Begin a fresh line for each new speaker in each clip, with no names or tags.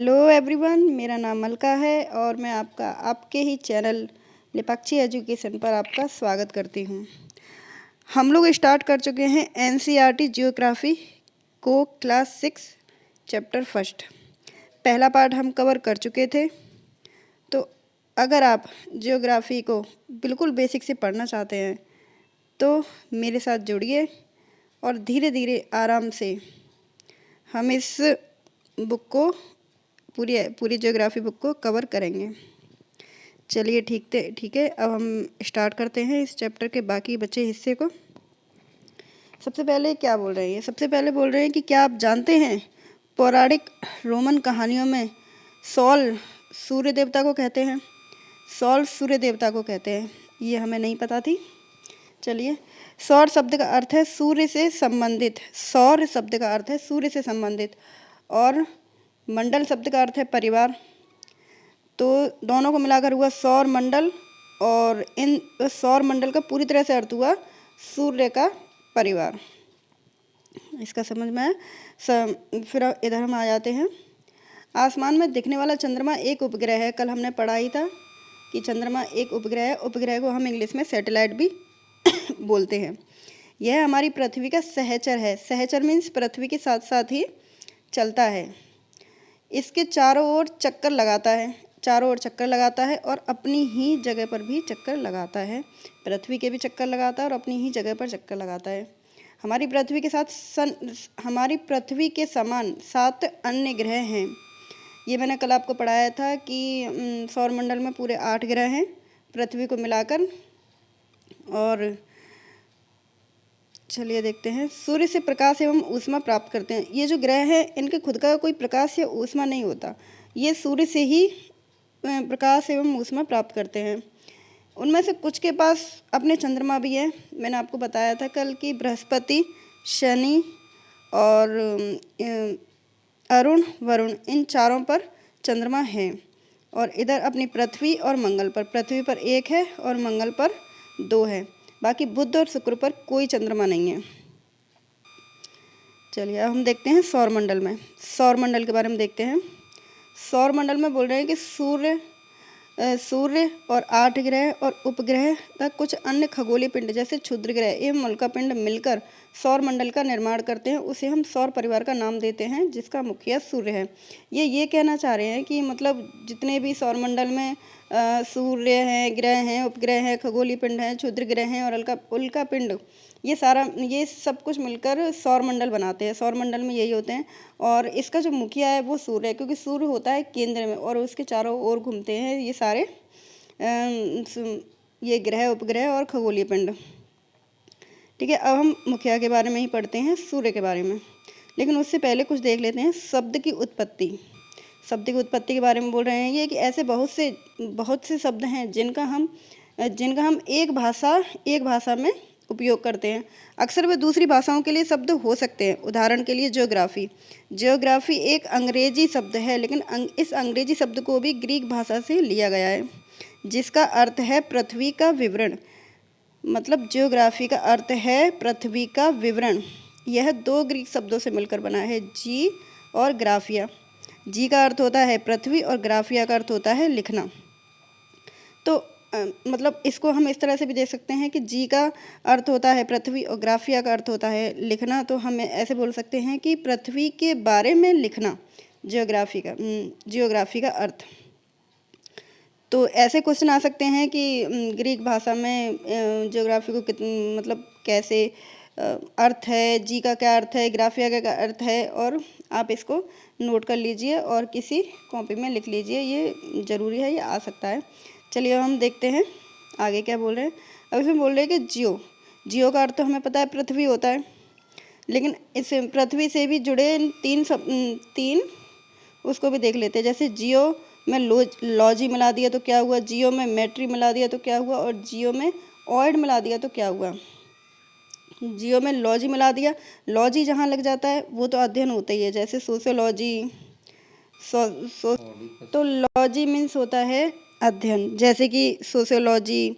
Hello everyone, मेरा नाम अलका है और मैं आपके ही चैनल लेपाक्षी एजुकेशन पर आपका स्वागत करती हूँ। हम लोग स्टार्ट कर चुके हैं एनसीईआरटी जियोग्राफी को क्लास 6 चैप्टर फर्स्ट। पहला पार्ट हम कवर कर चुके थे। तो अगर आप जियोग्राफी को बिल्कुल बेसिक से पढ़ना चाहते हैं तो मेरे साथ जुड़िए और धीरे धीरे आराम से हम इस बुक को पूरी ज्योग्राफी बुक को कवर करेंगे। चलिए ठीक है, अब हम स्टार्ट करते हैं इस चैप्टर के बाकी बचे हिस्से को। सबसे पहले क्या बोल रहे हैं? सबसे पहले बोल रहे हैं कि क्या आप जानते हैं पौराणिक रोमन कहानियों में सॉल सूर्य देवता को कहते हैं। सॉल सूर्य देवता को कहते हैं, ये हमें नहीं पता थी। चलिए, सौर शब्द का अर्थ है सूर्य से संबंधित। सौर शब्द का अर्थ है सूर्य से संबंधित और मंडल शब्द का अर्थ है परिवार। तो दोनों को मिलाकर हुआ सौर मंडल और इन सौर मंडल का पूरी तरह से अर्थ हुआ सूर्य का परिवार। इसका समझ में फिर इधर हम आ जाते हैं। आसमान में दिखने वाला चंद्रमा एक उपग्रह है। कल हमने पढ़ा ही था कि चंद्रमा एक उपग्रह है। उपग्रह को हम इंग्लिश में सैटेलाइट भी बोलते हैं। यह हमारी पृथ्वी का सहचर है। सहचर मीन्स पृथ्वी के साथ साथ ही चलता है। इसके चारों ओर चक्कर लगाता है और अपनी ही जगह पर भी चक्कर लगाता है। पृथ्वी के भी चक्कर लगाता है और अपनी ही जगह पर चक्कर लगाता है। हमारी पृथ्वी के समान 7 अन्य ग्रह हैं। ये मैंने कल आपको पढ़ाया था कि सौरमंडल में पूरे 8 ग्रह हैं पृथ्वी को मिलाकर। और चलिए देखते हैं। सूर्य से प्रकाश एवं ऊष्मा प्राप्त करते हैं। ये जो ग्रह हैं इनके खुद का कोई प्रकाश या ऊष्मा नहीं होता, ये सूर्य से ही प्रकाश एवं ऊष्मा प्राप्त करते हैं। उनमें से कुछ के पास अपने चंद्रमा भी है। मैंने आपको बताया था कल कि बृहस्पति, शनि और अरुण, वरुण, इन चारों पर चंद्रमा है। और इधर अपनी पृथ्वी और मंगल पर, पृथ्वी पर 1 है और मंगल पर 2 है। बाकी बुध और शुक्र पर कोई चंद्रमा नहीं है। चलिए अब हम देखते हैं सौरमंडल में। सौरमंडल के बारे में देखते हैं। सौरमंडल में बोल रहे हैं कि सूर्य और 8 ग्रह और उपग्रह तथा कुछ अन्य खगोलीय पिंड जैसे क्षुद्र ग्रह एवं उल्का पिंड मिलकर सौरमंडल का निर्माण करते हैं। उसे हम सौर परिवार का नाम देते हैं, जिसका मुखिया सूर्य है। ये कहना चाह रहे हैं कि मतलब जितने भी सौरमंडल में सूर्य हैं, ग्रह हैं, उपग्रह हैं, खगोलीय पिंड हैं, क्षुद्र ग्रह हैं और उल्का पिंड, ये सब कुछ मिलकर सौरमंडल बनाते हैं। सौरमंडल में यही होते हैं और इसका जो मुखिया है वो सूर्य है, क्योंकि सूर्य होता है केंद्र में और उसके चारों ओर घूमते हैं ये सारे ये ग्रह, उपग्रह और खगोलीय पिंड। ठीक है, अब हम मुखिया के बारे में ही पढ़ते हैं, सूर्य के बारे में। लेकिन उससे पहले कुछ देख लेते हैं शब्द की उत्पत्ति। शब्द की उत्पत्ति के बारे में बोल रहे हैं ये कि ऐसे बहुत से शब्द हैं जिनका हम एक भाषा में उपयोग करते हैं। अक्सर वे दूसरी भाषाओं के लिए शब्द हो सकते हैं। उदाहरण के लिए ज्योग्राफी एक अंग्रेजी शब्द है, लेकिन इस अंग्रेजी शब्द को भी ग्रीक भाषा से लिया गया है, जिसका अर्थ है पृथ्वी का विवरण। मतलब ज्योग्राफी का अर्थ है पृथ्वी का विवरण। यह 2 ग्रीक शब्दों से मिलकर बना है, जी और ग्राफिया। जी का अर्थ होता है पृथ्वी और ग्राफिया का अर्थ होता है लिखना। तो मतलब इसको हम इस तरह से भी देख सकते हैं कि जी का अर्थ होता है पृथ्वी और ग्राफिया का अर्थ होता है लिखना। तो हम ऐसे बोल सकते हैं कि पृथ्वी के बारे में लिखना जियोग्राफी का अर्थ। तो ऐसे क्वेश्चन आ सकते हैं कि ग्रीक भाषा में जियोग्राफी को मतलब कैसे अर्थ है, जी का क्या अर्थ है, ग्राफिया का क्या अर्थ है, और आप इसको नोट कर लीजिए और किसी कॉपी में लिख लीजिए, ये ज़रूरी है, ये आ सकता है। चलिए अब हम देखते हैं आगे क्या बोल रहे हैं। अब इसमें बोल रहे हैं कि जियो का अर्थ तो हमें पता है पृथ्वी होता है, लेकिन इस पृथ्वी से भी जुड़े 3 उसको भी देख लेते हैं। जैसे जियो में लॉजी मिला दिया तो क्या हुआ, जियो में मैट्री मिला दिया तो क्या हुआ, और जियो में ऑयड मिला दिया तो क्या हुआ। जियो में लॉजी मिला दिया, लॉजी जहाँ लग जाता है वो तो अध्ययन होता ही है, जैसे सोशियोलॉजी। तो लॉजी मीन्स होता है अध्ययन, जैसे कि सोशियोलॉजी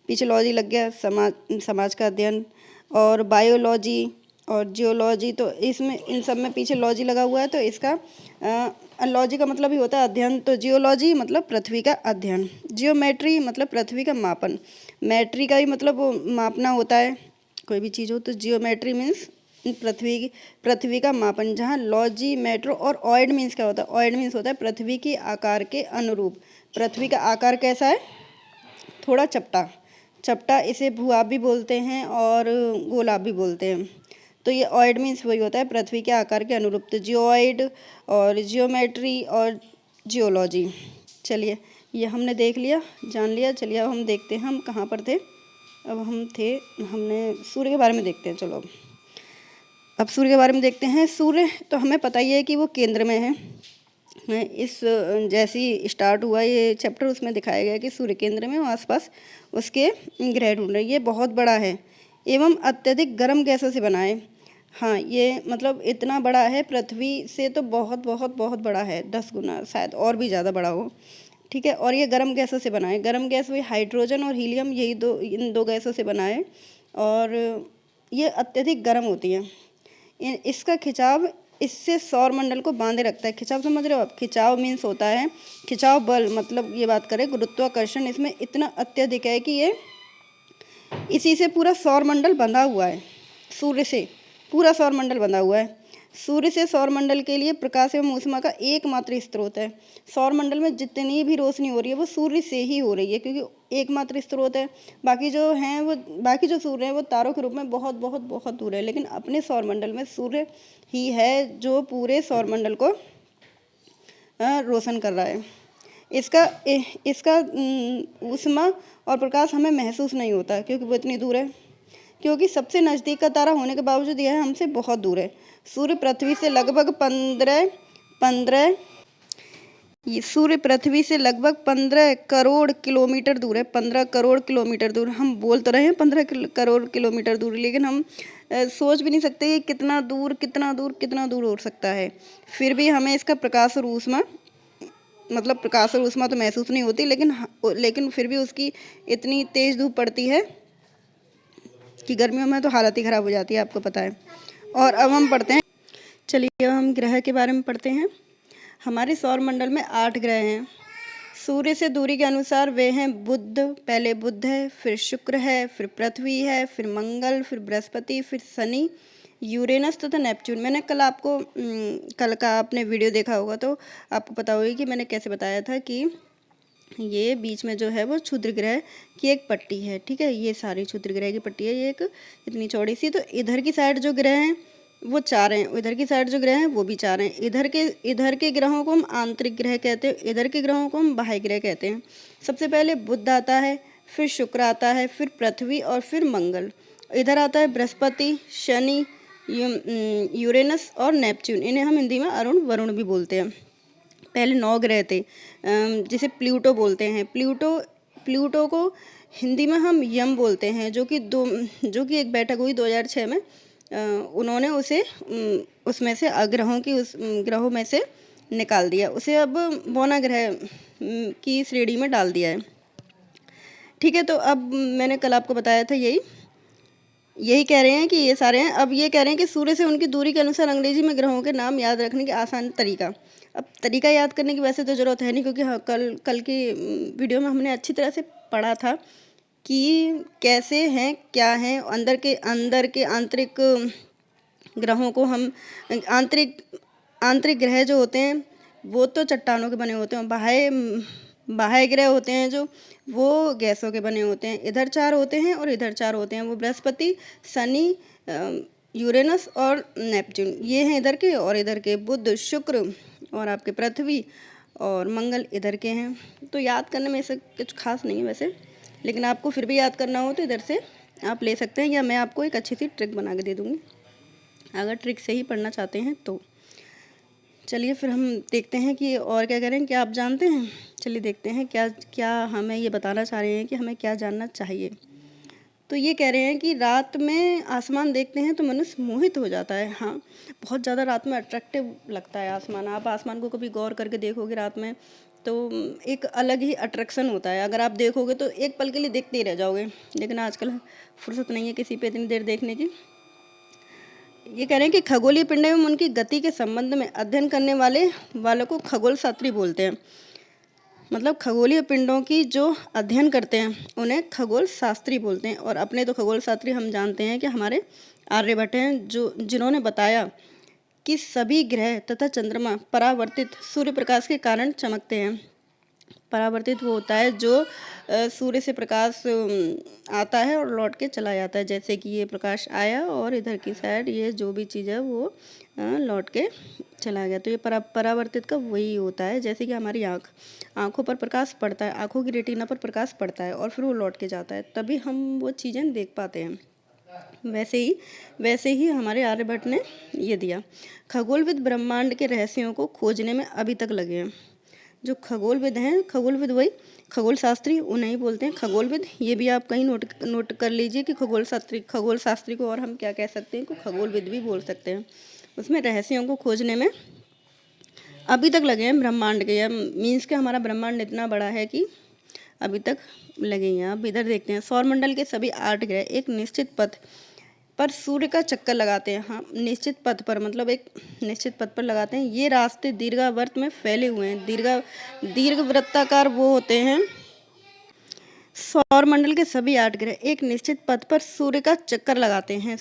पीछे लॉजी लग गया, समाज का अध्ययन, और बायोलॉजी और जियोलॉजी, तो इसमें इन सब में पीछे लॉजी लगा हुआ है तो इसका लॉजी का मतलब ही होता है अध्ययन, तो जियोलॉजी मतलब पृथ्वी का अध्ययन, जियोमेट्री मतलब पृथ्वी का मापन, मेट्री का ही मतलब वो मापना होता है कोई भी चीज़ हो, तो जियोमेट्री मीन्स पृथ्वी का मापन, जहाँ लॉजी मेट्रो और ऑइड मीन्स क्या होता है, ऑइड मीन्स होता है पृथ्वी के आकार के अनुरूप। पृथ्वी का आकार कैसा है, थोड़ा चपटा चपटा, इसे भूआब भी बोलते हैं और गोलाब भी बोलते हैं। तो ये ऑइड मीन्स वही होता है पृथ्वी के आकार के अनुरूप, तो जियोइड और जियोमेट्री और जियोलॉजी। चलिए ये हमने देख लिया, जान लिया। चलिए अब हम देखते हैं हम कहाँ पर थे। अब हमने सूर्य के बारे में देखते हैं। चलो अब सूर्य के बारे में देखते हैं। सूर्य तो हमें पता ही है कि वो केंद्र में है। इस जैसी स्टार्ट हुआ ये चैप्टर, उसमें दिखाया गया कि सूर्य केंद्र में आसपास उसके ग्रह ढूंढ रहे। ये बहुत बड़ा है एवं अत्यधिक गर्म गैसों से बना है। हाँ, ये मतलब इतना बड़ा है, पृथ्वी से तो बहुत बहुत बहुत बड़ा है, 10 गुना शायद और भी ज़्यादा बड़ा हो। ठीक है, और ये गर्म गैसों से बना है। गर्म गैस वही हाइड्रोजन और हीलियम, यही इन दो गैसों से बना है और ये अत्यधिक गर्म होती हैं। इसका खिंचाव इससे सौरमंडल को बांधे रखता है। खिंचाव समझ रहे हो आप, खिंचाव मीन्स होता है खिंचाव बल, मतलब ये बात करें गुरुत्वाकर्षण इसमें इतना अत्यधिक है कि ये इसी से पूरा सौरमंडल बंधा हुआ है। सूर्य से पूरा सौरमंडल बंधा हुआ है। सूर्य से सौरमंडल के लिए प्रकाश एवं ऊष्मा का एकमात्र स्रोत है। सौरमंडल में जितनी भी रोशनी हो रही है वो सूर्य से ही हो रही है, क्योंकि एकमात्र स्रोत है। बाकी जो सूर्य है वो तारों के रूप में बहुत बहुत बहुत दूर है, लेकिन अपने सौरमंडल में सूर्य ही है जो पूरे सौरमंडल को रोशन कर रहा है। इसका ऊष्मा और प्रकाश हमें महसूस नहीं होता है, क्योंकि वो इतनी दूर है। क्योंकि सबसे नज़दीक का तारा होने के बावजूद यह हमसे बहुत दूर है। सूर्य पृथ्वी से लगभग 15 करोड़ किलोमीटर दूर है। 15 करोड़ किलोमीटर दूर। हम बोल तो रहे हैं 15 करोड़ किलोमीटर दूर, लेकिन हम सोच भी नहीं सकते कि कितना दूर हो सकता है। फिर भी हमें इसका प्रकाश और ऊष्मा तो महसूस नहीं होती, लेकिन फिर भी उसकी इतनी तेज़ धूप पड़ती है कि गर्मियों में तो हालत ही ख़राब हो जाती है, आपको पता है। और अब हम पढ़ते हैं, चलिए अब हम ग्रह के बारे में पढ़ते हैं। हमारे सौरमंडल में 8 ग्रह हैं। सूर्य से दूरी के अनुसार वे हैं बुध, पहले बुध है, फिर शुक्र है, फिर पृथ्वी है, फिर मंगल, फिर बृहस्पति, फिर शनि, यूरेनस तथा नेपच्यून। मैंने कल का आपने वीडियो देखा होगा तो आपको पता होगा कि मैंने कैसे बताया था कि ये बीच में जो है वो क्षुद्र ग्रह की एक पट्टी है। ठीक है, ये सारी क्षुद्र ग्रह की पट्टी है, ये एक इतनी चौड़ी सी। तो इधर की साइड जो ग्रह हैं वो 4 हैं, इधर की साइड जो ग्रह हैं वो भी 4 हैं। इधर के ग्रहों को हम आंतरिक ग्रह कहते हैं, इधर के ग्रहों को हम बाह्य ग्रह कहते हैं। सबसे पहले बुध आता है, फिर शुक्र आता है, फिर पृथ्वी और फिर मंगल। इधर आता है बृहस्पति, शनि, यूरेनस और नेपच्यून। इन्हें हम हिंदी में अरुण वरुण भी बोलते हैं। पहले 9 ग्रह थे, जिसे प्लूटो बोलते हैं। प्लूटो को हिंदी में हम यम बोलते हैं, जो कि एक बैठक हुई 2006 में। उन्होंने उसे उसमें से ग्रहों में से निकाल दिया, उसे अब बौना ग्रह की श्रेणी में डाल दिया है। ठीक है, तो अब मैंने कल आपको बताया था यही कह रहे हैं कि ये सारे हैं। अब ये कह रहे हैं कि सूर्य से उनकी दूरी के अनुसार अंग्रेजी में ग्रहों के नाम याद रखने की आसान तरीका। अब तरीका याद करने की वैसे तो ज़रूरत है नहीं, क्योंकि हाँ कल की वीडियो में हमने अच्छी तरह से पढ़ा था कि कैसे हैं, क्या हैं। अंदर के आंतरिक ग्रहों को हम आंतरिक ग्रह जो होते हैं वो तो चट्टानों के बने होते हैं। बाह्य ग्रह होते हैं जो, वो गैसों के बने होते हैं। इधर 4 होते हैं और इधर 4 होते हैं, वो बृहस्पति, शनि, यूरेनस और नेपच्यून। ये हैं इधर के, और इधर के बुध, शुक्र और आपके पृथ्वी और मंगल इधर के हैं। तो याद करने में ऐसा कुछ खास नहीं है वैसे, लेकिन आपको फिर भी याद करना हो तो इधर से आप ले सकते हैं, या मैं आपको एक अच्छी सी ट्रिक बना के दे दूँगी अगर ट्रिक से ही पढ़ना चाहते हैं तो। चलिए फिर हम देखते हैं कि और क्या करें, क्या आप जानते हैं। चलिए देखते हैं क्या हमें ये बताना चाह रहे हैं कि हमें क्या जानना चाहिए। तो ये कह रहे हैं कि रात में आसमान देखते हैं तो मनुष्य मोहित हो जाता है। हाँ, बहुत ज़्यादा रात में अट्रैक्टिव लगता है आसमान। आप आसमान को कभी गौर करके देखोगे रात में तो एक अलग ही अट्रैक्शन होता है। अगर आप देखोगे तो एक पल के लिए देखते ही रह जाओगे, लेकिन आजकल फुर्सत नहीं है किसी पे इतनी देर देखने की। ये कह रहे हैं कि खगोलीय पिंड एवं उनकी गति के संबंध में अध्ययन करने वालों को खगोल शास्त्री बोलते हैं। मतलब खगोलीय पिंडों की जो अध्ययन करते हैं उन्हें खगोल शास्त्री बोलते हैं। और अपने तो खगोल शास्त्री हम जानते हैं कि हमारे आर्यभट्ट हैं, जिन्होंने बताया कि सभी ग्रह तथा चंद्रमा परावर्तित सूर्य प्रकाश के कारण चमकते हैं। परावर्तित वो होता है जो सूर्य से प्रकाश आता है और लौट के चला जाता है। जैसे कि ये प्रकाश आया और इधर की साइड ये जो भी चीज़ है वो लौट के चला गया, तो ये परावर्तित का वही होता है। जैसे कि हमारी आँखों पर प्रकाश पड़ता है, आँखों की रेटिना पर प्रकाश पड़ता है और फिर वो लौट के जाता है, तभी हम वो चीज़ें देख पाते हैं। वैसे ही हमारे आर्यभट्ट ने ये दिया। खगोलविद ब्रह्मांड के रहस्यों को खोजने में अभी तक लगे हैं। जो खगोलविद हैं, खगोलविद वही खगोल शास्त्री, उन्हें बोलते हैं खगोलविद। ये भी आप कहीं नोट कर लीजिए कि खगोल शास्त्री को और हम क्या कह सकते हैं, को खगोलविद भी बोल सकते हैं। उसमें रहस्यों को खोजने में अभी तक लगे हैं ब्रह्मांड के। मीन्स के हमारा ब्रह्मांड इतना बड़ा है कि अभी तक लगे हैं। अब इधर देखते हैं, सौरमंडल के सभी 8 ग्रह एक निश्चित पथ पर सूर्य का चक्कर लगाते हैं। हाँ, निश्चित पथ पर, मतलब एक निश्चित पथ पर लगाते हैं। ये रास्ते दीर्घावर्त में फैले हुए हैं। दीर्घवृत्ताकार वो होते हैं। सौरमंडल के सभी 8 ग्रह एक निश्चित पथ पर सूर्य का चक्कर लगाते हैं।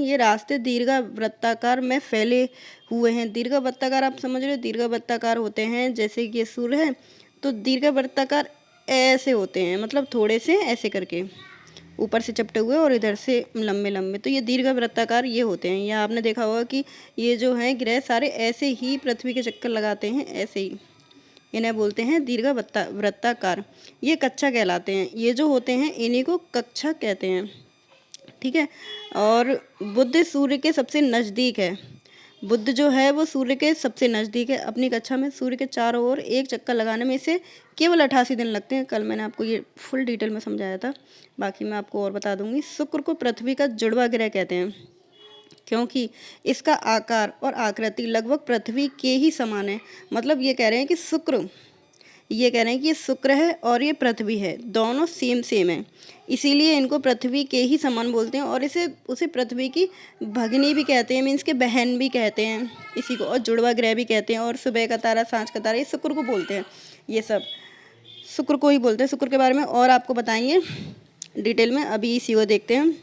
ये रास्ते दीर्घवृत्ताकार में फैले हुए हैं। दीर्घवृत्ताकार आप समझ रहे हो, दीर्घवृत्ताकार होते हैं। जैसे कि ये सूर्य है तो दीर्घवृत्ताकार ऐसे होते हैं, मतलब थोड़े से ऐसे करके ऊपर से चपटे हुए और इधर से लंबे लंबे, तो ये दीर्घवृत्ताकार ये होते हैं। या आपने देखा होगा कि ये जो हैं ग्रह सारे ऐसे ही पृथ्वी के चक्कर लगाते हैं, ऐसे ही। इन्हें बोलते हैं दीर्घवृत्ताकार। ये कक्षा कहलाते हैं। ये जो होते हैं इन्हीं को कक्षा कहते हैं, ठीक है। और बुध सूर्य के सबसे नज़दीक है। बुध जो है वो सूर्य के सबसे नज़दीक है। अपनी कक्षा में सूर्य के चारों ओर एक चक्कर लगाने में इसे केवल 88 दिन लगते हैं। कल मैंने आपको ये फुल डिटेल में समझाया था, बाकी मैं आपको और बता दूंगी। शुक्र को पृथ्वी का जुड़वा ग्रह कहते हैं क्योंकि इसका आकार और आकृति लगभग पृथ्वी के ही समान है। मतलब ये कह रहे हैं कि ये शुक्र है और ये पृथ्वी है, दोनों सेम है, इसीलिए इनको पृथ्वी के ही समान बोलते हैं। और उसे पृथ्वी की भगिनी भी कहते हैं, मीन्स के बहन भी कहते हैं इसी को, और जुड़वा ग्रह भी कहते हैं। और सुबह का तारा, सांझ का तारा, ये शुक्र को बोलते हैं। ये सब शुक्र को ही बोलते हैं। शुक्र के बारे में और आपको बताएंगे डिटेल में, अभी इसी को देखते हैं।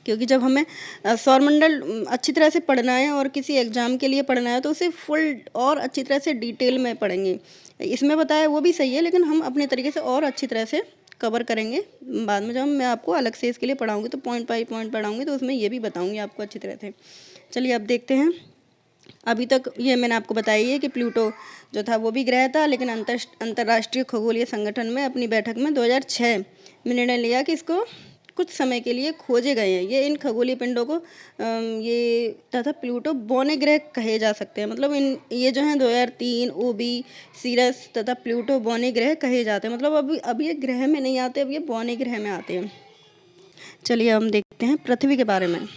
क्योंकि जब हमें सौरमंडल अच्छी तरह से पढ़ना है और किसी एग्ज़ाम के लिए पढ़ना है तो उसे फुल और अच्छी तरह से डिटेल में पढ़ेंगे। इसमें बताया वो भी सही है, लेकिन हम अपने तरीके से और अच्छी तरह से कवर करेंगे बाद में। जब मैं आपको अलग से इसके लिए पढ़ाऊँगी तो पॉइंट बाई पॉइंट पढ़ाऊँगी, तो उसमें ये भी बताऊँगी आपको अच्छी तरह से। चलिए अब देखते हैं। अभी तक ये मैंने आपको बताई है कि प्लूटो जो था वो भी ग्रह था, लेकिन अंतर्राष्ट्रीय खगोलीय संगठन में अपनी बैठक में 2006 में निर्णय लिया कि इसको कुछ समय के लिए खोजे गए हैं। ये इन खगोलीय पिंडों को ये तथा प्लूटो बौने ग्रह कहे जा सकते हैं। मतलब ये जो हैं 2003 ओबी, सीरस तथा प्लूटो बौने ग्रह कहे जाते हैं। मतलब अब ये ग्रह में नहीं आते, अब ये बौने ग्रह में आते हैं। चलिए हम देखते हैं पृथ्वी के बारे में।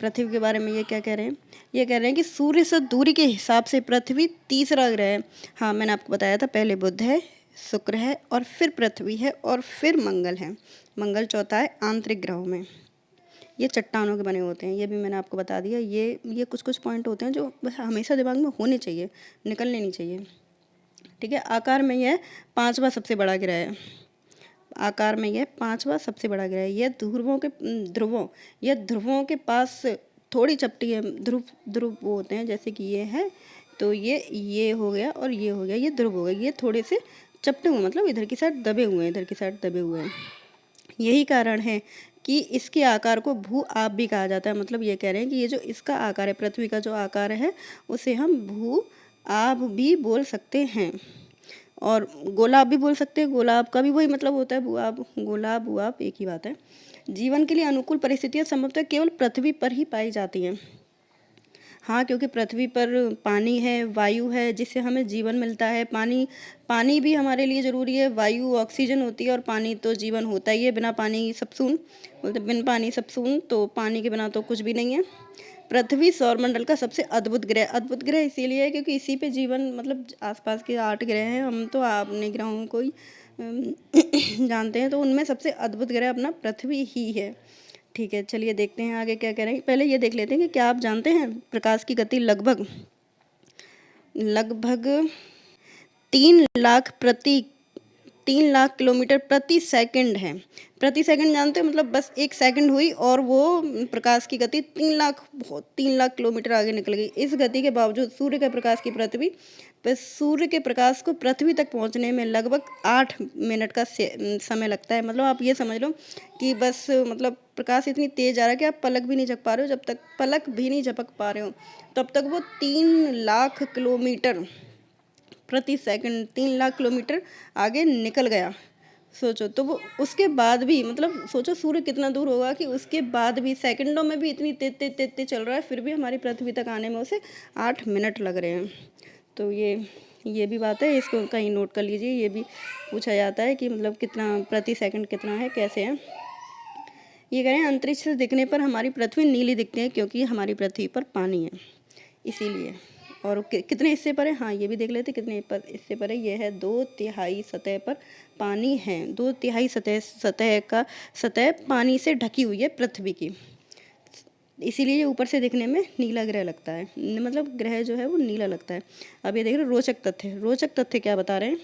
पृथ्वी के बारे में ये क्या कह रहे हैं, ये कह रहे हैं कि सूर्य से दूरी के हिसाब से पृथ्वी तीसरा ग्रह है। हाँ, मैंने आपको बताया था, पहले बुध है, शुक्र है, और फिर पृथ्वी है, और फिर मंगल है। मंगल चौथा है आंतरिक ग्रहों में। ये चट्टानों के बने होते हैं, ये भी मैंने आपको बता दिया। ये कुछ पॉइंट होते हैं जो हमेशा दिमाग में होने चाहिए, निकलने नहीं चाहिए, ठीक है। आकार में यह 5वां सबसे बड़ा ग्रह है। आकार में यह 5वां सबसे बड़ा ग्रह है। यह ध्रुवों के पास थोड़ी चपटी है। ध्रुव वो होते हैं, जैसे कि ये है तो ये हो गया और ये हो गया, ये ध्रुव हो गया। ये थोड़े से चपटे हुए, मतलब इधर की साइड दबे हुए हैं। यही कारण है कि इसके आकार को भू आप भी कहा जाता है। मतलब ये कह रहे हैं कि ये जो इसका आकार है, पृथ्वी का जो आकार है, उसे हम भू आप भी बोल सकते हैं, और गोलाब भी बोल सकते हैं। गोलाब का भी वही मतलब होता है, भूआब, गोलाब, भूआब एक ही बात है। जीवन के लिए अनुकूल परिस्थितियां संभवतः केवल पृथ्वी पर ही पाई जाती हैं। हाँ, क्योंकि पृथ्वी पर पानी है, वायु है, जिससे हमें जीवन मिलता है। पानी भी हमारे लिए ज़रूरी है। वायु ऑक्सीजन होती है और पानी तो जीवन होता ही है। बिना पानी सब सून, बोलते बिन पानी सब सून, तो पानी के बिना तो कुछ भी नहीं है। पृथ्वी सौरमंडल का सबसे अद्भुत ग्रह इसीलिए है क्योंकि इसी पे जीवन, मतलब आसपास के 8 ग्रह हैं, हम तो अपने ग्रहों को ही जानते हैं, तो उनमें सबसे अद्भुत ग्रह अपना पृथ्वी ही है। ठीक है, चलिए देखते हैं आगे क्या कह रहे हैं। पहले ये देख लेते हैं कि क्या आप जानते हैं प्रकाश की गति लगभग 3 लाख किलोमीटर प्रति सेकंड है। प्रति सेकंड जानते हो, मतलब बस 1 सेकंड हुई और वो प्रकाश की गति 3 लाख किलोमीटर आगे निकल गई। इस गति के बावजूद सूर्य के प्रकाश को पृथ्वी तक पहुंचने में लगभग 8 मिनट का समय लगता है। मतलब आप ये समझ लो कि बस मतलब प्रकाश इतनी तेज आ रहा है कि आप पलक भी नहीं झपक पा रहे हो। जब तक पलक भी नहीं झपक पा रहे हो तब तक वो 3 लाख किलोमीटर प्रति सेकंड 3 लाख किलोमीटर आगे निकल गया। सोचो, तो वो उसके बाद भी, मतलब सोचो सूर्य कितना दूर होगा कि उसके बाद भी सेकंडों में भी इतनी तेज तेज तेज तेज चल रहा है, फिर भी हमारी पृथ्वी तक आने में उसे 8 मिनट लग रहे हैं। तो ये भी बात है, इसको कहीं नोट कर लीजिए। ये भी पूछा जाता है कि मतलब कितना प्रति सेकंड कितना है, कैसे है। ये कह रहे हैं अंतरिक्ष से दिखने पर हमारी पृथ्वी नीली दिखती है क्योंकि हमारी पृथ्वी पर पानी है, इसीलिए। और कितने हिस्से पर है, हाँ ये भी देख लेते कितने हिस्से पर है। ये है 2/3 सतह पर पानी है। 2/3 सतह पानी से ढकी हुई है पृथ्वी की, इसीलिए ये ऊपर से दिखने में नीला ग्रह लगता है, मतलब ग्रह जो है वो नीला लगता है। अब ये देख रहे रोचक तथ्य क्या बता रहे हैं।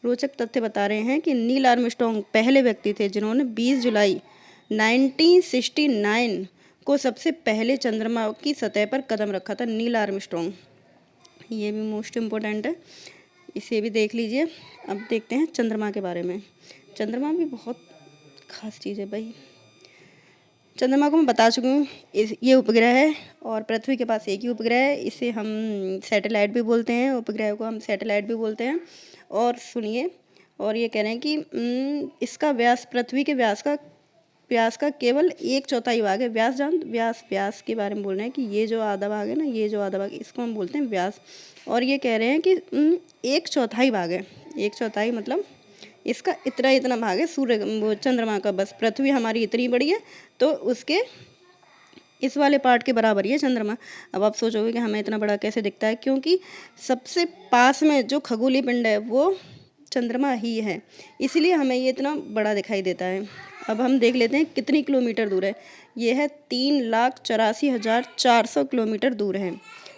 रोचक तथ्य बता रहे हैं कि नील आर्मस्ट्रॉन्ग पहले व्यक्ति थे जिन्होंने 20 जुलाई 1969 को सबसे पहले चंद्रमा की सतह पर कदम रखा था। नील आर्मस्ट्रॉन्ग, ये भी मोस्ट इम्पोर्टेंट है, इसे भी देख लीजिए। अब देखते हैं चंद्रमा के बारे में। चंद्रमा भी बहुत खास चीज़ है भाई। चंद्रमा को मैं बता चुकी हूँ, ये उपग्रह है और पृथ्वी के पास एक ही उपग्रह है। इसे हम सैटेलाइट भी बोलते हैं, उपग्रह को हम सैटेलाइट भी बोलते हैं। और सुनिए, और ये कह रहे हैं कि इसका व्यास पृथ्वी के व्यास का केवल 1/4 भाग है। व्यास के बारे में बोल रहे हैं कि ये जो आधा भाग है ना, ये जो आधा भाग, इसको हम बोलते हैं व्यास। और ये कह रहे हैं कि 1/4 भाग है। 1/4 मतलब इसका इतना भाग है वो चंद्रमा का। बस पृथ्वी हमारी इतनी बड़ी है तो उसके इस वाले पार्ट के बराबर ही है चंद्रमा। अब आप सोचोगे कि हमें इतना बड़ा कैसे दिखता है, क्योंकि सबसे पास में जो खगोलीय पिंड है वो चंद्रमा ही है, इसीलिए हमें ये इतना बड़ा दिखाई देता है। अब हम देख लेते हैं कितनी किलोमीटर दूर है। ये है 3,84,400 किलोमीटर दूर है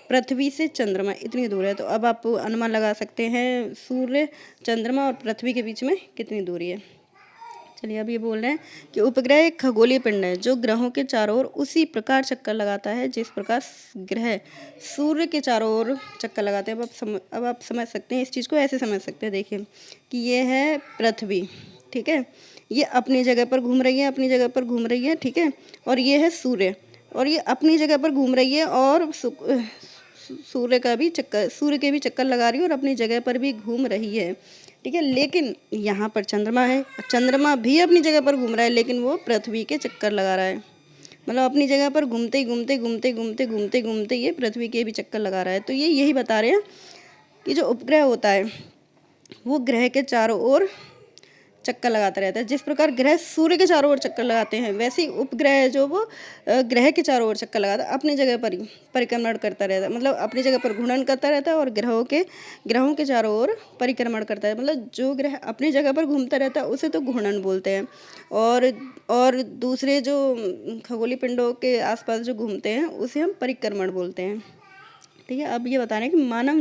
पृथ्वी से चंद्रमा, इतनी दूर है। तो अब आप अनुमान लगा सकते हैं सूर्य, चंद्रमा और पृथ्वी के बीच में कितनी दूरी है। चलिए, अब ये बोल रहे हैं कि उपग्रह एक खगोलीय पिंड है जो ग्रहों के चारों ओर उसी प्रकार चक्कर लगाता है जिस प्रकार ग्रह सूर्य के चारों ओर चक्कर लगाते हैं। अब आप समझ सकते हैं, इस चीज़ को ऐसे समझ सकते हैं। देखिए कि ये है पृथ्वी, ठीक है, ये अपनी जगह पर घूम रही है, ठीक है। और ये है सूर्य, और ये अपनी जगह पर घूम रही है और सूर्य के भी चक्कर लगा रही है और अपनी जगह पर भी घूम रही है, ठीक है। लेकिन यहाँ पर चंद्रमा है, चंद्रमा भी अपनी जगह पर घूम रहा है लेकिन वो पृथ्वी के चक्कर लगा रहा है। मतलब अपनी जगह पर घूमते ये पृथ्वी के भी चक्कर लगा रहा है। तो ये यही बता रहे हैं कि जो उपग्रह होता है वो ग्रह के चारों ओर चक्कर लगाता रहता है। जिस प्रकार ग्रह सूर्य के चारों ओर चक्कर लगाते हैं, वैसे ही उपग्रह जो वो ग्रह के चारों ओर चक्कर लगाता है, अपनी जगह पर ही परिक्रमण करता रहता है। मतलब अपनी जगह पर घूर्णन करता रहता है और ग्रहों के चारों ओर परिक्रमण करता है। मतलब जो ग्रह अपनी जगह पर घूमता रहता है उसे तो घूर्णन बोलते हैं, और दूसरे जो खगोलीय पिंडों के आसपास जो घूमते हैं उसे हम परिक्रमण बोलते हैं, ठीक है। अब ये बता रहे हैं कि मानव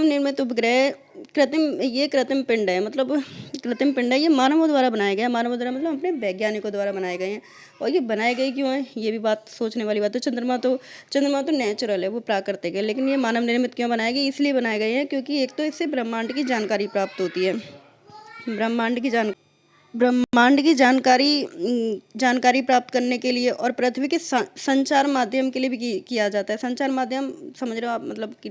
निर्मित उपग्रह कृत्रिम पिंड है। मतलब कृत्रिम पिंड है, ये मानवों द्वारा बनाया गया। मानवों द्वारा मतलब अपने वैज्ञानिकों द्वारा बनाए गए हैं। और ये बनाए गए क्यों हैं, ये भी बात सोचने वाली बात है। चंद्रमा तो नेचुरल है, वो प्राकृतिक है, लेकिन ये मानव निर्मित क्यों बनाए गए, इसलिए बनाए गए हैं क्योंकि एक तो इससे ब्रह्मांड की जानकारी प्राप्त होती है। ब्रह्मांड की जानकारी प्राप्त करने के लिए, और पृथ्वी के संचार माध्यम के लिए भी किया जाता है। संचार माध्यम समझ रहे हो आप, मतलब कि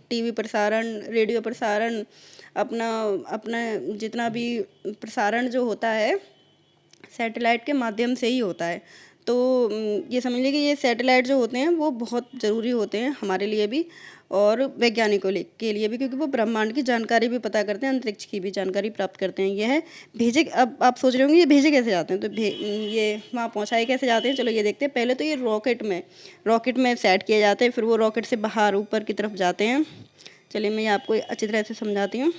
टीवी प्रसारण, रेडियो प्रसारण, अपना जितना भी प्रसारण जो होता है सैटेलाइट के माध्यम से ही होता है। तो ये समझ लीजिए कि ये सैटेलाइट जो होते हैं वो बहुत ज़रूरी होते हैं हमारे लिए भी और वैज्ञानिकों के लिए भी, क्योंकि वो ब्रह्मांड की जानकारी भी पता करते हैं, अंतरिक्ष की भी जानकारी प्राप्त करते हैं। यह है भेजे। अब आप सोच रहे होंगे ये भेजे कैसे जाते हैं, तो ये वहाँ पहुँचाए कैसे जाते हैं, चलो ये देखते हैं। पहले तो ये रॉकेट में सेट किए जाते हैं, फिर वो रॉकेट से बाहर ऊपर की तरफ जाते हैं। चलिए मैं आपको अच्छी तरह से समझाती हूँ।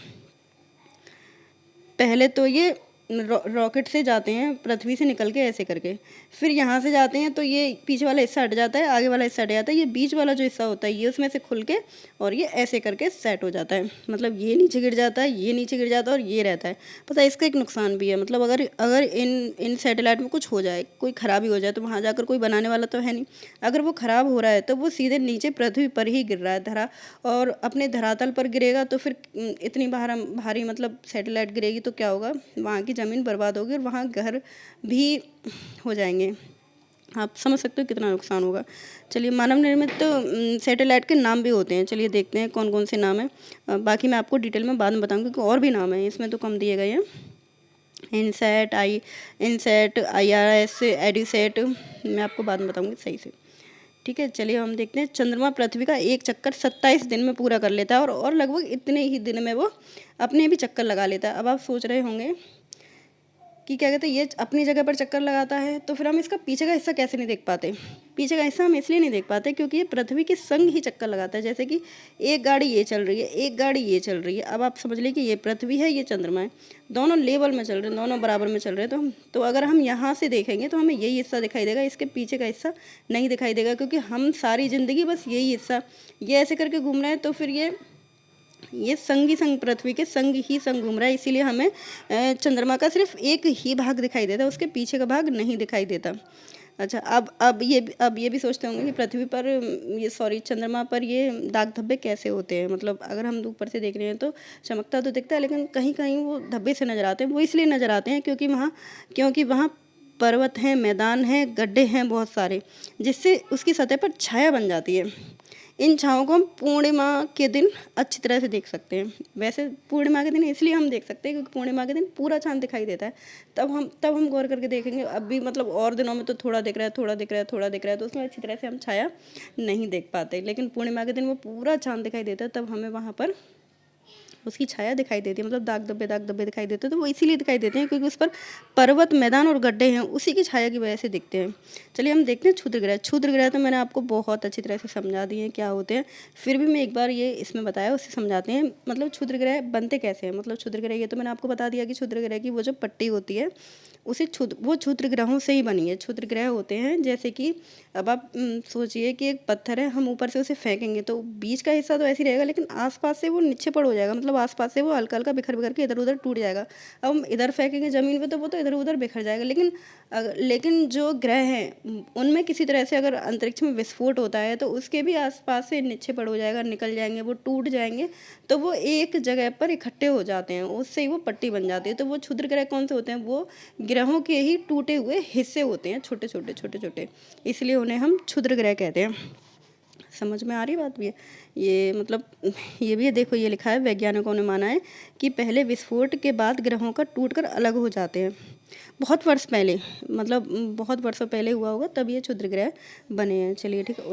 पहले तो ये रॉकेट से जाते हैं पृथ्वी से निकल के ऐसे करके, फिर यहाँ से जाते हैं तो ये पीछे वाला हिस्सा हट जाता है, आगे वाला हिस्सा हट जाता है, ये बीच वाला जो हिस्सा होता है ये उसमें से खुल के और ये ऐसे करके सेट हो जाता है। मतलब ये नीचे गिर जाता है, ये नीचे गिर जाता है और ये रहता है। पता है इसका एक नुकसान भी है, मतलब अगर अगर इन सैटेलाइट में कुछ हो जाए, कोई ख़राबी हो जाए तो वहाँ जाकर कोई बनाने वाला तो है नहीं। अगर वो ख़राब हो रहा है तो वो सीधे नीचे पृथ्वी पर ही गिर रहा है धरा, और अपने धरातल पर गिरेगा तो फिर इतनी भारी मतलब सैटेलाइट गिरेगी तो क्या होगा, वहाँ की ज़मीन बर्बाद होगी और वहाँ घर भी हो जाएंगे। आप समझ सकते हो कितना नुकसान होगा। चलिए, मानव निर्मित तो सैटेलाइट के नाम भी होते हैं, चलिए देखते हैं कौन कौन से नाम हैं। बाकी मैं आपको डिटेल में बाद में बताऊंगी क्योंकि और भी नाम हैं, इसमें तो कम दिए गए हैं। इनसैट, IRS, एड्यूसैट, मैं आपको बाद में बताऊंगी सही से। ठीक है, चलिए हम देखते हैं। चंद्रमा पृथ्वी का एक चक्कर 27 दिन में पूरा कर लेता है और लगभग इतने ही दिन में वो अपने भी चक्कर लगा लेता है। अब आप सोच रहे होंगे कि क्या कहते हैं, ये अपनी जगह पर चक्कर लगाता है तो फिर हम इसका पीछे का हिस्सा कैसे नहीं देख पाते। पीछे का हिस्सा हम इसलिए नहीं देख पाते क्योंकि ये पृथ्वी के संग ही चक्कर लगाता है। जैसे कि एक गाड़ी ये चल रही है, एक गाड़ी ये चल रही है। अब आप समझ लीजिए कि ये पृथ्वी है, ये चंद्रमा है, दोनों लेवल में चल रहे हैं, दोनों बराबर में चल रहे हैं। तो अगर हम यहाँ से देखेंगे तो हमें यही हिस्सा दिखाई देगा, इसके पीछे का हिस्सा नहीं दिखाई देगा, क्योंकि हम सारी ज़िंदगी बस यही हिस्सा ये ऐसे करके घूम रहे हैं। तो फिर ये संग पृथ्वी के संग घूम रहा है, इसीलिए हमें चंद्रमा का सिर्फ एक ही भाग दिखाई देता है, उसके पीछे का भाग नहीं दिखाई देता। अच्छा, अब ये भी सोचते होंगे कि पृथ्वी पर चंद्रमा पर ये दाग धब्बे कैसे होते हैं। मतलब अगर हम ऊपर से देख रहे हैं तो चमकता तो दिखता है, लेकिन कहीं कहीं वो धब्बे से नज़र आते हैं। वो इसलिए नज़र आते हैं क्योंकि वहाँ पर्वत हैं, मैदान हैं, गड्ढे हैं बहुत सारे, जिससे उसकी सतह पर छाया बन जाती है। इन छाँवों को हम पूर्णिमा के दिन अच्छी तरह से देख सकते हैं। वैसे पूर्णिमा के दिन इसलिए हम देख सकते हैं क्योंकि पूर्णिमा के दिन पूरा चाँद दिखाई देता है। तब हम गौर करके देखेंगे। अब भी मतलब और दिनों में तो थोड़ा दिख रहा है, थोड़ा दिख रहा है, थोड़ा दिख रहा है, तो उसमें अच्छी तरह से हम छाया नहीं देख पाते। लेकिन पूर्णिमा के दिन वो पूरा चाँद दिखाई देता है, तब हमें वहाँ पर उसकी छाया दिखाई देती है। मतलब दाग धब्बे दिखाई देते हैं। तो वो इसीलिए दिखाई देते हैं क्योंकि उस पर पर्वत, मैदान और गड्ढे हैं, उसी की छाया की वजह से दिखते हैं। चलिए हम देखते हैं क्षुद्र ग्रह। क्षुद्र ग्रह तो मैंने आपको बहुत अच्छी तरह से समझा दिए हैं क्या होते हैं, फिर भी मैं एक बार ये इसमें बताया उससे समझाते हैं। मतलब क्षुद्र ग्रह बनते कैसे हैं। मतलब क्षुद्र ग्रह ये तो मैंने आपको बता दिया कि क्षुद्र ग्रह की वो जो पट्टी होती है वो क्षुद्र ग्रहों से ही बनी है। क्षुद्र ग्रह होते हैं जैसे कि अब आप सोचिए कि एक पत्थर है, हम ऊपर से उसे फेंकेंगे तो बीच का हिस्सा तो ऐसे ही रहेगा, लेकिन आसपास से वो नीचे पड़ हो जाएगा। मतलब आसपास से वो हल्का हल्का बिखर के इधर उधर टूट जाएगा। अब हम इधर फेंकेंगे ज़मीन पे तो वो तो इधर उधर बिखर जाएगा। लेकिन जो ग्रह हैं उनमें किसी तरह से अगर अंतरिक्ष में विस्फोट होता है तो उसके भी आसपास से नीचे पड़ हो जाएगा, निकल जाएंगे, वो टूट जाएंगे, तो वो एक जगह पर इकट्ठे हो जाते हैं, उससे ही वो पट्टी बन जाती है। तो वो क्षुद्र ग्रह कौन से होते हैं, वो ग्रहों के ही टूटे हुए हिस्से होते हैं, छोटे छोटे, इसलिए उन्हें हम क्षुद्र ग्रह कहते हैं। समझ में आ रही बात भी है ये। मतलब ये भी है, देखो ये लिखा है, वैज्ञानिकों ने माना है कि पहले विस्फोट के बाद ग्रहों का टूटकर अलग हो जाते हैं। बहुत वर्ष पहले, मतलब बहुत वर्षों पहले हुआ होगा, तब ये क्षुद्र ग्रह बने हैं। चलिए ठीक है,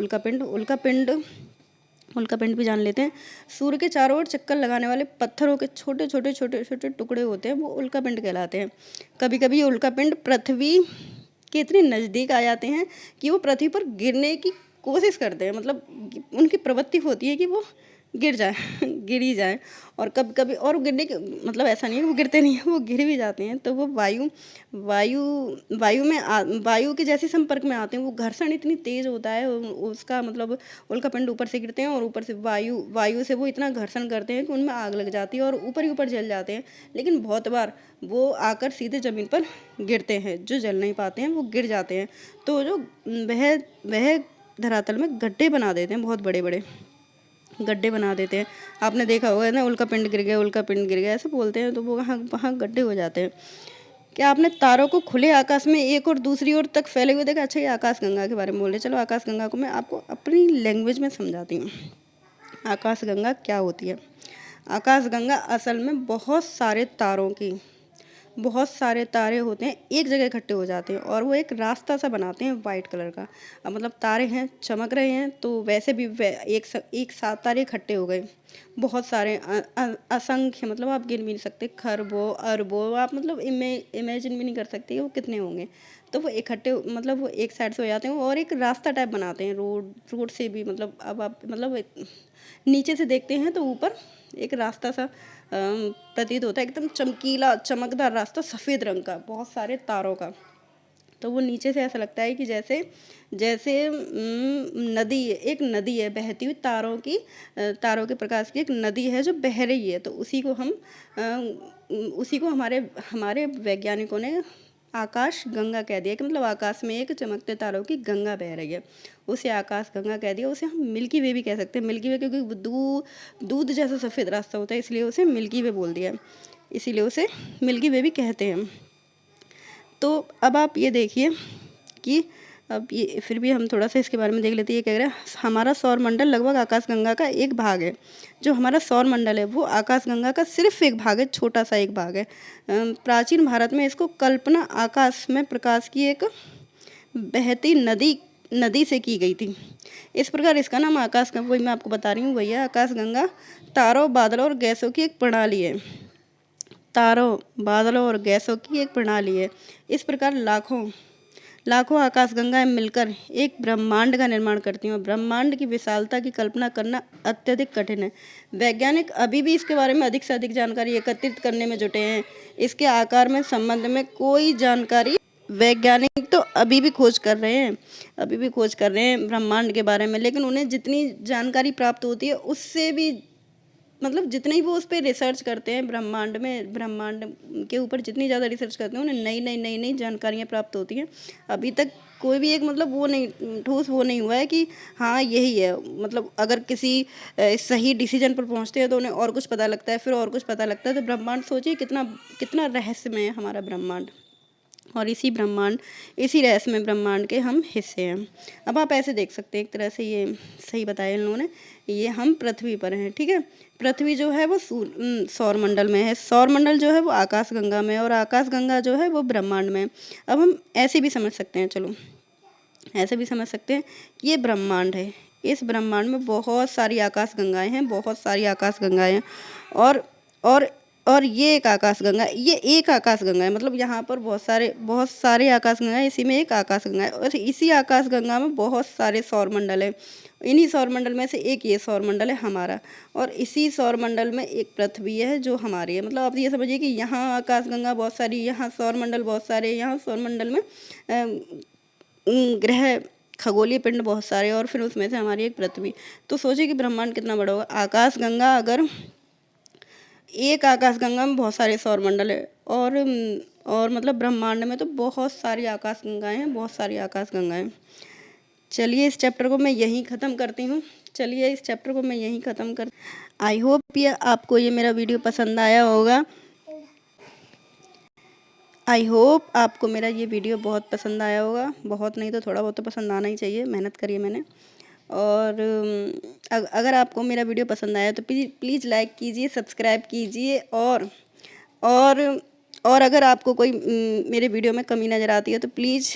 उल्कापिंड भी जान लेते हैं। सूर्य के चारों ओर चक्कर लगाने वाले पत्थरों के छोटे टुकड़े होते हैं, वो उल्कापिंड कहलाते हैं। कभी कभी ये उल्कापिंड पृथ्वी के इतने नज़दीक आ जाते हैं कि वो पृथ्वी पर गिरने की कोशिश करते हैं। मतलब उनकी प्रवृत्ति होती है कि वो गिर जाए गिर ही जाए। और कभी कभी और गिरने के मतलब ऐसा नहीं है कि वो गिरते नहीं हैं, वो गिर भी जाते हैं। तो वो वायु के जैसे संपर्क में आते हैं। वो घर्षण इतनी तेज़ होता है उसका, मतलब उल्कापिंड ऊपर से गिरते हैं और ऊपर से वायु से वो इतना घर्षण करते हैं कि उनमें आग लग जाती है और ऊपर ही ऊपर जल जाते हैं। लेकिन बहुत बार वो आकर सीधे ज़मीन पर गिरते हैं, जो जल नहीं पाते हैं वो गिर जाते हैं। तो जो वह धरातल में गड्ढे बना देते हैं, बहुत बड़े बड़े गड्ढे बना देते हैं। आपने देखा होगा ना, उल्कापिंड गिर गया ऐसे बोलते हैं, तो वो वहाँ गड्ढे हो जाते हैं। क्या आपने तारों को खुले आकाश में एक और दूसरी ओर तक फैले हुए देखा। अच्छा, ये आकाशगंगा के बारे में बोल रहे। चलो आकाशगंगा को मैं आपको अपनी लैंग्वेज में समझाती हूँ। आकाशगंगा क्या होती है। आकाशगंगा असल में बहुत सारे तारे होते हैं, एक जगह इकट्ठे हो जाते हैं और वो एक रास्ता सा बनाते हैं वाइट कलर का। अब मतलब तारे हैं, चमक रहे हैं, तो वैसे भी एक साथ तारे इकट्ठे हो गए। बहुत सारे असंख्य, मतलब आप गिन भी नहीं सकते, खरबों अरबों, आप मतलब इमेजिन भी नहीं कर सकते वो कितने होंगे। तो वो इकट्ठे, मतलब वो एक साइड से हो जाते हैं और एक रास्ता टाइप बनाते हैं, रोड से भी। मतलब अब आप मतलब नीचे से देखते हैं तो ऊपर एक रास्ता सा प्रतीत होता है, एकदम चमकीला चमकदार रास्ता सफ़ेद रंग का, बहुत सारे तारों का। तो वो नीचे से ऐसा लगता है कि जैसे जैसे नदी, एक नदी है बहती हुई, तारों के प्रकाश की एक नदी है जो बह रही है। तो उसी को हमारे हमारे वैज्ञानिकों ने आकाश गंगा कह दिया, कि मतलब आकाश में एक चमकते तारों की गंगा बह रही है, उसे आकाश गंगा कह दिया। उसे हम मिल्की वे भी कह सकते हैं। मिल्की वे क्योंकि दूध जैसा सफ़ेद रास्ता होता है, इसलिए उसे मिल्की वे बोल दिया, इसीलिए उसे मिल्की वे भी कहते हैं। तो अब आप ये देखिए कि अब ये फिर भी हम थोड़ा सा इसके बारे में देख लेते हैं। ये कह रहा है हमारा सौरमंडल लगभग आकाशगंगा का एक भाग है। जो हमारा सौरमंडल है वो आकाशगंगा का सिर्फ एक भाग है, छोटा सा एक भाग है। प्राचीन भारत में इसको कल्पना आकाश में प्रकाश की एक बहती नदी से की गई थी। इस प्रकार इसका नाम आकाशगंगा, वही मैं आपको बता रही हूँ, वही है आकाशगंगा। तारों, बादलों और गैसों की एक प्रणाली है। तारों, बादलों और गैसों की एक प्रणाली है। इस प्रकार लाखों आकाशगंगाएं मिलकर एक ब्रह्मांड का निर्माण करती हैं। और ब्रह्मांड की विशालता की कल्पना करना अत्यधिक कठिन है। वैज्ञानिक अभी भी इसके बारे में अधिक से अधिक जानकारी एकत्रित करने में जुटे हैं। इसके आकार में संबंध में कोई जानकारी वैज्ञानिक तो अभी भी खोज कर रहे हैं ब्रह्मांड के बारे में, लेकिन उन्हें जितनी जानकारी प्राप्त होती है उससे भी, मतलब जितने भी वो उस पर रिसर्च करते हैं, ब्रह्मांड के ऊपर जितनी ज़्यादा रिसर्च करते हैं, उन्हें नई जानकारियाँ प्राप्त होती हैं। अभी तक कोई भी एक मतलब वो नहीं, ठोस वो नहीं हुआ है कि हाँ यही है। मतलब अगर किसी सही डिसीजन पर पहुंचते हैं तो उन्हें और कुछ पता लगता है, फिर और कुछ पता लगता है। तो ब्रह्मांड, सोचिए कितना रहस्यमय है हमारा ब्रह्मांड, और इसी रहस्यमय ब्रह्मांड के हम हिस्से हैं। अब आप ऐसे देख सकते हैं, एक तरह से ये सही बताया इन लोगों ने, ये हम पृथ्वी पर हैं, ठीक है। पृथ्वी जो है वो सौरमंडल में है, सौरमंडल जो है वो आकाशगंगा में है, और आकाशगंगा जो है वो ब्रह्मांड में है। अब हम ऐसे भी समझ सकते हैं, चलो ऐसे भी समझ सकते हैं कि ये ब्रह्मांड है, इस ब्रह्मांड में बहुत सारी आकाशगंगाएं हैं, और ये एक आकाशगंगा है। मतलब यहाँ पर बहुत सारे आकाशगंगा है, इसी में एक आकाशगंगा है, और इसी आकाशगंगा में बहुत सारे सौरमंडल है। इन्हीं सौरमंडल में से एक ये सौरमंडल है हमारा, और इसी सौरमंडल में एक पृथ्वी है जो हमारी है। मतलब आप ये समझिए कि यहाँ आकाशगंगा बहुत सारी, यहाँ सौरमंडल बहुत सारे, यहाँ सौरमंडल में ग्रह, खगोलीय पिंड बहुत सारे, और फिर उसमें से हमारी एक पृथ्वी। तो सोचिए कि ब्रह्मांड कितना बड़ा होगा। आकाशगंगा, अगर एक आकाशगंगा में बहुत सारे सौरमंडल है, और मतलब ब्रह्मांड में तो बहुत सारी आकाशगंगाएं हैं, चलिए इस चैप्टर को मैं यहीं ख़त्म करती हूँ। आई होप आपको ये मेरा वीडियो पसंद आया होगा। आई होप आपको मेरा ये वीडियो बहुत पसंद आया होगा, बहुत नहीं तो थोड़ा बहुत तो पसंद आना ही चाहिए, मेहनत करी है मैंने। और अगर आपको मेरा वीडियो पसंद आया तो प्लीज़ लाइक कीजिए, सब्सक्राइब कीजिए, और अगर आपको कोई मेरे वीडियो में कमी नज़र आती है तो प्लीज़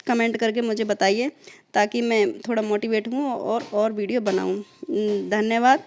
कमेंट करके मुझे बताइए, ताकि मैं थोड़ा मोटिवेट हूँ और वीडियो बनाऊँ। धन्यवाद।